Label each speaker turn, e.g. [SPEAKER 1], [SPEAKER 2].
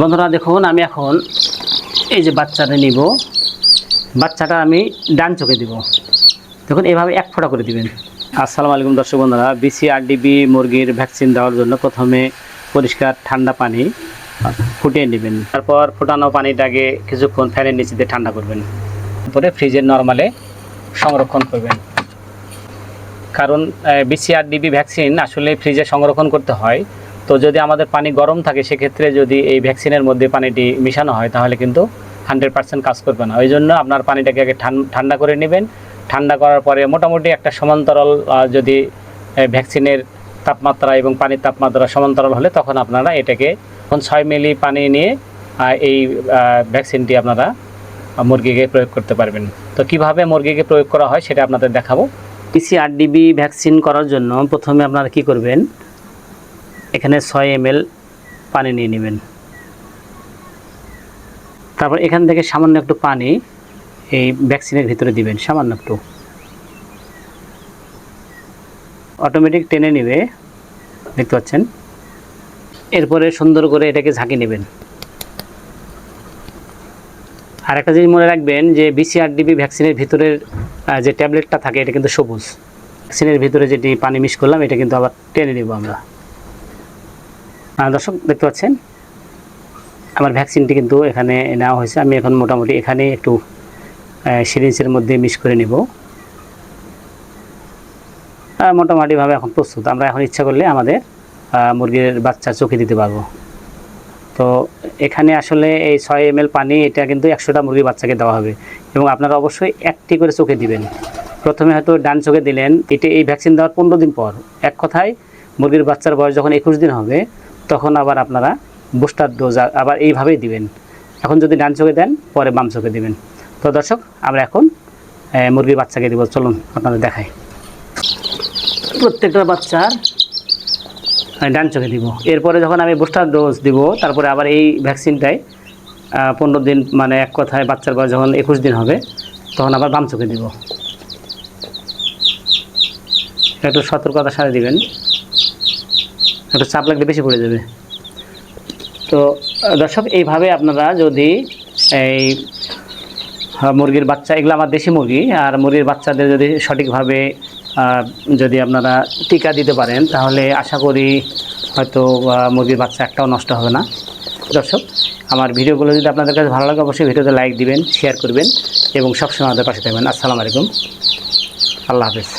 [SPEAKER 1] বন্ধুরা দেখুন, আমি এখন এই যে বাচ্চাটা নিব, বাচ্চাটা আমি ডান চোখে দিব। দেখুন এভাবে এক ফোঁটা করে দিবেন। আসসালামু আলাইকুম দর্শক বন্ধুরা, BCRDB মুরগির ভ্যাকসিন দেওয়ার জন্য প্রথমে পরিষ্কার ঠান্ডা পানি ফুটিয়ে নেবেন। তারপর ফোটানো পানিটাকে কিছুক্ষণ ফ্যানের নিচে দিয়ে ঠান্ডা করবেন, তারপরে ফ্রিজের নরমালে সংরক্ষণ করবেন। কারণ BCRDB ভ্যাকসিন আসলে ফ্রিজে সংরক্ষণ করতে হয়। তো যদি আমাদের পানি গরম থাকে, সেক্ষেত্রে যদি এই ভ্যাকসিনের মধ্যে পানিটি মিশানো হয় তাহলে কিন্তু 100% কাজ করবে না। ওই জন্য আপনার পানিটাকে আগে ঠান্ডা করে নেবেন। ঠান্ডা করার পরে মোটামুটি একটা সমান্তরাল, যদি ভ্যাকসিনের তাপমাত্রা এবং পানির তাপমাত্রা সমান্তরাল হলে তখন আপনারা এটাকে 6 মিলি পানি নিয়ে এই ভ্যাকসিনটি আপনারা মুরগিকে প্রয়োগ করতে পারবেন। তো কিভাবে মুরগিকে প্রয়োগ করা হয় সেটা আপনাদের দেখাবো। BCRDB ভ্যাকসিন করার জন্য প্রথমে আপনারা কি করবেন, এখানে 6 ml পানি নিয়ে নেবেন। তারপর এখান থেকে সামান্য একটু পানি এই ভ্যাকসিনের ভিতরে দিবেন, সামান্য একটু। অটোমেটিক টেনে নেবে, দেখতে পাচ্ছেন। এরপরে সুন্দর করে এটাকে ঝাঁকি নেবেন। আর একটা জিনিস মনে রাখবেন যে BCRDB ভ্যাকসিনের ভিতরের যে ট্যাবলেটটা থাকে এটা কিন্তু সবুজ। ভ্যাকসিনের ভিতরে যেটি পানি মিক্স করলাম এটা কিন্তু আবার টেনে নেব আমরা। দর্শক দেখতে পাচ্ছেন আমার ভ্যাকসিনটি কিন্তু এখানে নেওয়া হয়েছে। আমি এখন মোটামুটি এখানে একটু সিরিঞ্জের মধ্যে মিক্স করে নেব। মোটামুটিভাবে এখন প্রস্তুত। আমরা এখন ইচ্ছা করলে আমাদের মুরগির বাচ্চা চোখে দিতে পারবো। তো এখানে আসলে এই 6 ml পানি, এটা কিন্তু 100টা মুরগির বাচ্চাকে দেওয়া হবে এবং আপনারা অবশ্যই একটি করে চোখে দিবেন। প্রথমে হয়তো ডান চোখে দিলেন, এই ভ্যাকসিন দেওয়ার 15 দিন পর, এক কথায় মুরগির বাচ্চার বয়স যখন 21 দিন হবে তখন আবার আপনারা বুস্টার ডোজ আবার এইভাবেই দিবেন। এখন যদি ডান চোখে দেন, পরে বাম চোখে দিবেন। তো দর্শক, আমরা এখন মুরগির বাচ্চাকে দিব। চলুন আপনাদের দেখাই। প্রত্যেকটা বাচ্চার ডান চোখে দিব। এরপরে যখন আমি বুস্টার ডোজ দিব, তারপরে আবার এই ভ্যাকসিনটাই 15 দিন, মানে এক কথায় বাচ্চার বয়স যখন 21 দিন হবে তখন আবার বাম চোখে দিব। একটু সতর্কতার সাথে দিবেন, একটু চাপ লাগলে বেশি পড়ে যাবে। তো দর্শক, এইভাবে আপনারা যদি এই মুরগির বাচ্চা, এগুলো আমার দেশি মুরগি, আর মুরগির বাচ্চাদের যদি সঠিকভাবে যদি আপনারা টিকা দিতে পারেন তাহলে আশা করি হয়তো মুরগির বাচ্চা একটাও নষ্ট হবে না। দর্শক, আমার ভিডিওগুলো যদি আপনাদের কাছে ভালো লাগে অবশ্যই ভিডিওতে লাইক দিবেন, শেয়ার করবেন এবং সবসময় আমাদের পাশে থাকবেন। আসসালামু আলাইকুম, আল্লাহ হাফেজ।